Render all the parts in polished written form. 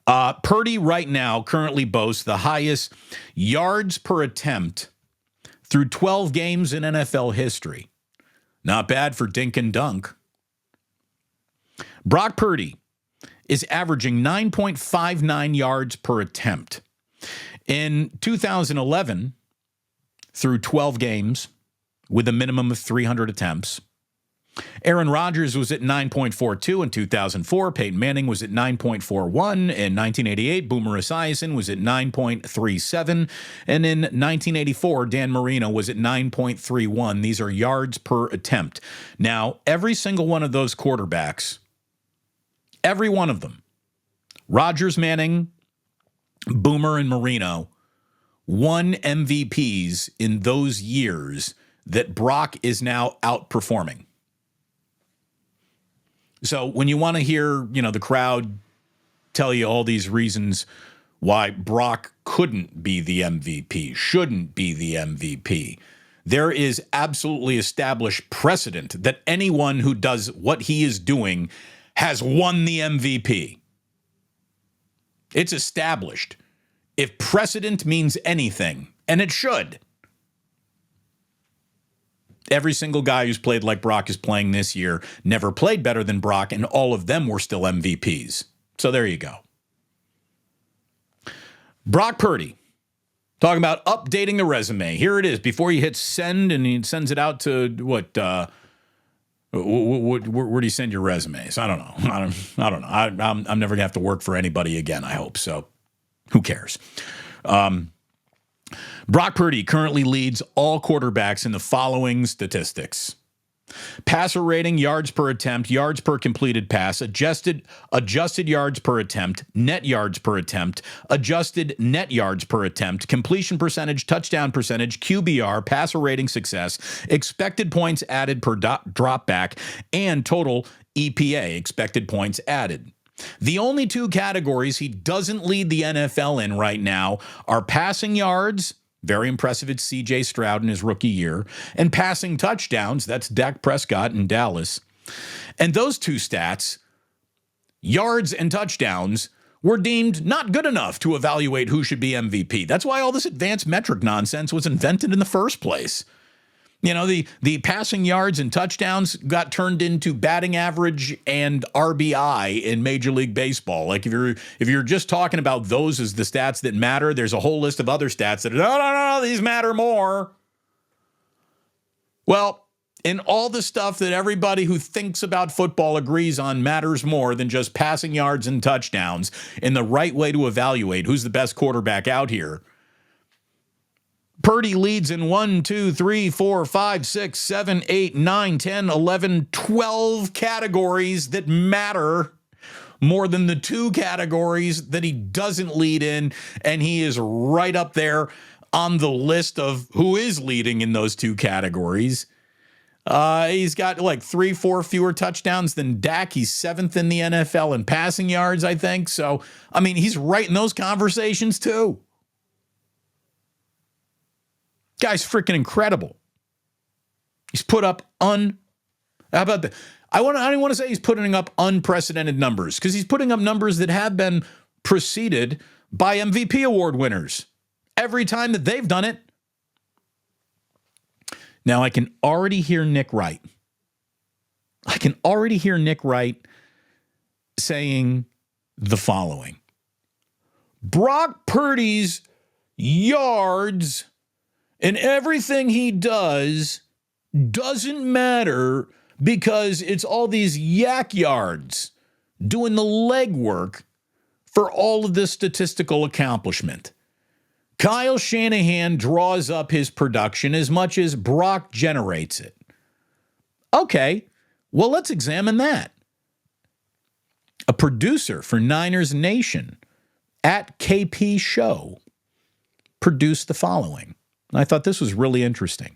Purdy right now currently boasts the highest yards per attempt through 12 games in NFL history. Not bad for dink and dunk. Brock Purdy is averaging 9.59 yards per attempt. In 2011, through 12 games with a minimum of 300 attempts, Aaron Rodgers was at 9.42 in 2004. Peyton Manning was at 9.41 in 1988. Boomer Esiason was at 9.37. And in 1984, Dan Marino was at 9.31. These are yards per attempt. Now, every single one of those quarterbacks, every one of them, Rodgers, Manning, Boomer, and Marino, won MVPs in those years that Brock is now outperforming. So when you want to hear, the crowd tell you all these reasons why Brock couldn't be the MVP, shouldn't be the MVP, there is absolutely established precedent that anyone who does what he is doing has won the MVP. It's established. If precedent means anything, and it should, every single guy who's played like Brock is playing this year never played better than Brock, and all of them were still MVPs. So there you go. Brock Purdy, talking about updating the resume. Here it is. Before you hit send, and he sends it out to where do you send your resumes? I don't know. I don't know. I'm never gonna have to work for anybody again. I hope so. Who cares? Brock Purdy currently leads all quarterbacks in the following statistics: passer rating, yards per attempt, yards per completed pass, adjusted yards per attempt, net yards per attempt, adjusted net yards per attempt, completion percentage, touchdown percentage, QBR, passer rating success, expected points added per drop back, and total EPA, expected points added. The only two categories he doesn't lead the NFL in right now are passing yards, very impressive at C.J. Stroud in his rookie year, and passing touchdowns, that's Dak Prescott in Dallas. And those two stats, yards and touchdowns, were deemed not good enough to evaluate who should be MVP. That's why all this advanced metric nonsense was invented in the first place. The passing yards and touchdowns got turned into batting average and RBI in Major League Baseball. Like if you're just talking about those as the stats that matter, there's a whole list of other stats that no, these matter more. Well, in all the stuff that everybody who thinks about football agrees on matters more than just passing yards and touchdowns and the right way to evaluate who's the best quarterback out here, Purdy leads in 1, 2, 3, 4, 5, 6, 7, 8, 9, 10, 11, 12 categories that matter more than the two categories that he doesn't lead in, and he is right up there on the list of who is leading in those two categories. He's got like 3, 4 fewer touchdowns than Dak. He's 7th in the NFL in passing yards, I think. So, he's right in those conversations too. Guy's freaking incredible. He's put up how about that? I don't want to say he's putting up unprecedented numbers, because he's putting up numbers that have been preceded by MVP award winners every time that they've done it. Now I can already hear Nick Wright. Saying the following: Brock Purdy's yards and everything he doesn't matter because it's all these yak yards doing the legwork for all of this statistical accomplishment. Kyle Shanahan draws up his production as much as Brock generates it. Okay, well, let's examine that. A producer for Niners Nation at KP Show produced the following. I thought this was really interesting.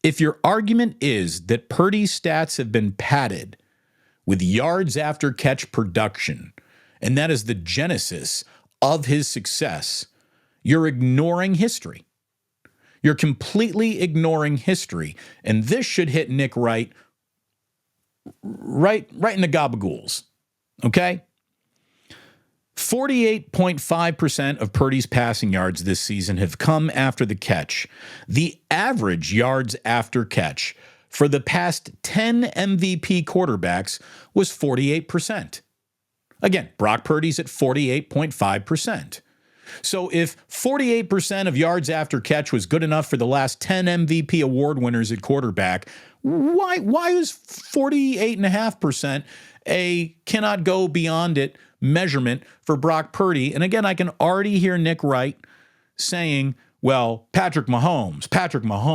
If your argument is that Purdy's stats have been padded with yards after catch production, and that is the genesis of his success, you're ignoring history. You're completely ignoring history. And this should hit Nick right in the gabagools. Okay? 48.5% of Purdy's passing yards this season have come after the catch. The average yards after catch for the past 10 MVP quarterbacks was 48%. Again, Brock Purdy's at 48.5%. So if 48% of yards after catch was good enough for the last 10 MVP award winners at quarterback, why is 48.5% a cannot go beyond it measurement for Brock Purdy? And again, I can already hear Nick Wright saying, well, Patrick Mahomes. Patrick Mahomes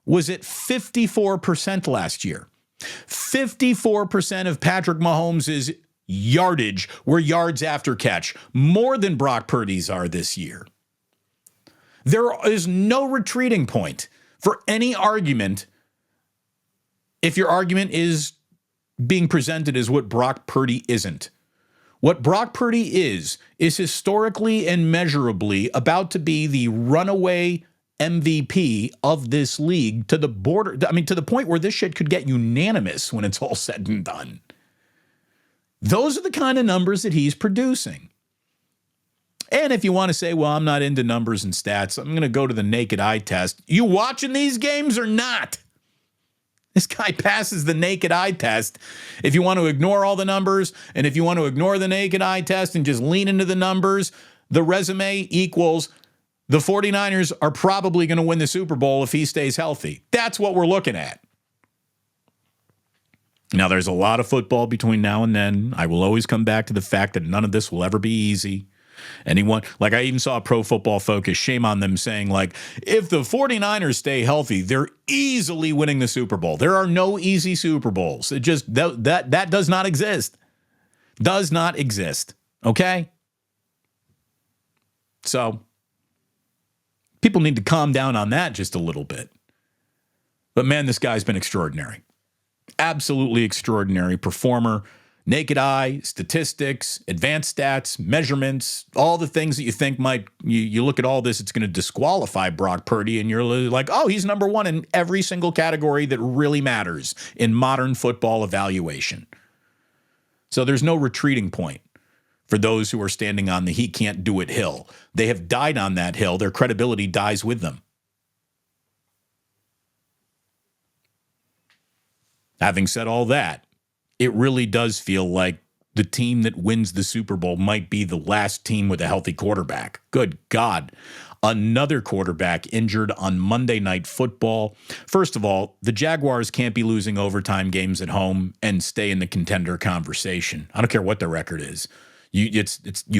was at 54% last year. 54% of Patrick Mahomes' yardage were yards after catch, more than Brock Purdy's are this year. There is no retreating point for any argument if your argument is being presented as what Brock Purdy isn't. What Brock Purdy is historically and measurably about to be the runaway MVP of this league to the point where this shit could get unanimous when it's all said and done. Those are the kind of numbers that he's producing. And if you want to say, well, I'm not into numbers and stats, I'm going to go to the naked eye test. You watching these games or not? This guy passes the naked eye test. If you want to ignore all the numbers, and if you want to ignore the naked eye test and just lean into the numbers, the resume equals the 49ers are probably going to win the Super Bowl if he stays healthy. That's what we're looking at. Now, there's a lot of football between now and then. I will always come back to the fact that none of this will ever be easy. Anyone, like I even saw Pro Football Focus, shame on them, saying like, if the 49ers stay healthy, they're easily winning the Super Bowl. There are no easy Super Bowls. It just, that does not exist. Does not exist. Okay? So, people need to calm down on that just a little bit. But man, this guy's been extraordinary. Absolutely extraordinary performer. Naked eye, statistics, advanced stats, measurements, all the things that you think might, you look at all this, it's going to disqualify Brock Purdy, and you're like, oh, he's number one in every single category that really matters in modern football evaluation. So there's no retreating point for those who are standing on the he can't do it hill. They have died on that hill. Their credibility dies with them. Having said all that, it really does feel like the team that wins the Super Bowl might be the last team with a healthy quarterback. Good God. Another quarterback injured on Monday Night Football. First of all, the Jaguars can't be losing overtime games at home and stay in the contender conversation. I don't care what the record is. You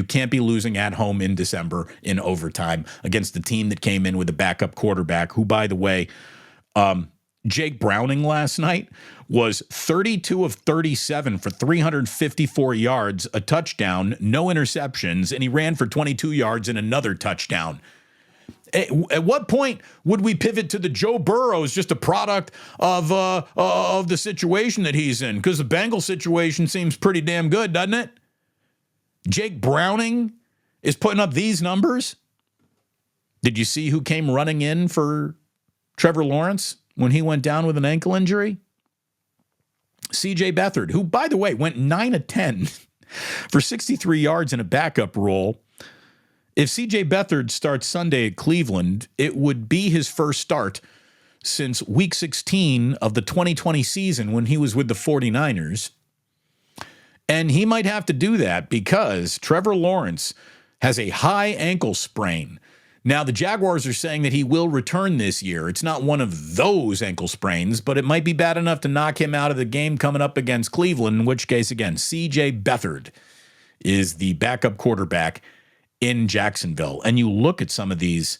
can't be losing at home in December in overtime against the team that came in with a backup quarterback who, by the way, Jake Browning last night was 32 of 37 for 354 yards, a touchdown, no interceptions, and he ran for 22 yards and another touchdown. At what point would we pivot to the Joe Burrow is just a product of the situation that he's in? Because the Bengals situation seems pretty damn good, doesn't it? Jake Browning is putting up these numbers. Did you see who came running in for Trevor Lawrence when he went down with an ankle injury? C.J. Beathard, who, by the way, went 9 of 10 for 63 yards in a backup role. If C.J. Beathard starts Sunday at Cleveland, it would be his first start since Week 16 of the 2020 season when he was with the 49ers. And he might have to do that because Trevor Lawrence has a high ankle sprain. Now, the Jaguars are saying that he will return this year. It's not one of those ankle sprains, but it might be bad enough to knock him out of the game coming up against Cleveland, in which case, again, C.J. Beathard is the backup quarterback in Jacksonville. And you look at some of these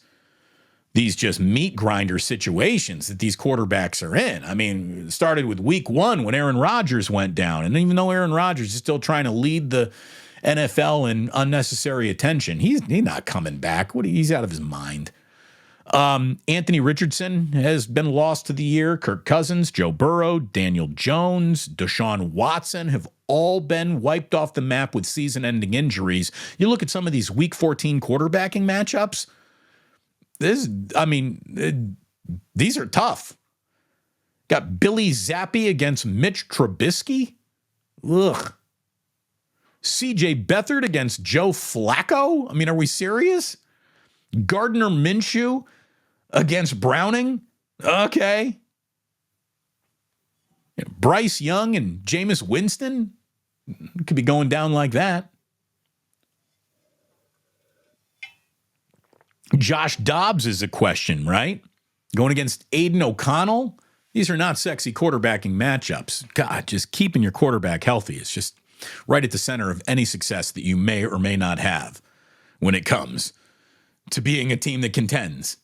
just meat grinder situations that these quarterbacks are in. I mean, it started with week 1 when Aaron Rodgers went down. And even though Aaron Rodgers is still trying to lead the NFL in unnecessary attention, he's not coming back. He's out of his mind. Anthony Richardson has been lost to the year. Kirk Cousins, Joe Burrow, Daniel Jones, Deshaun Watson have all been wiped off the map with season-ending injuries. You look at some of these Week 14 quarterbacking matchups. These are tough. Got Billy Zappi against Mitch Trubisky. Ugh. CJ Beathard against Joe Flacco? I mean, are we serious? Gardner Minshew against Browning? Okay. Bryce Young and Jameis Winston? Could be going down like that. Josh Dobbs is a question, right? Going against Aiden O'Connell? These are not sexy quarterbacking matchups. God, just keeping your quarterback healthy is just right at the center of any success that you may or may not have when it comes to being a team that contends.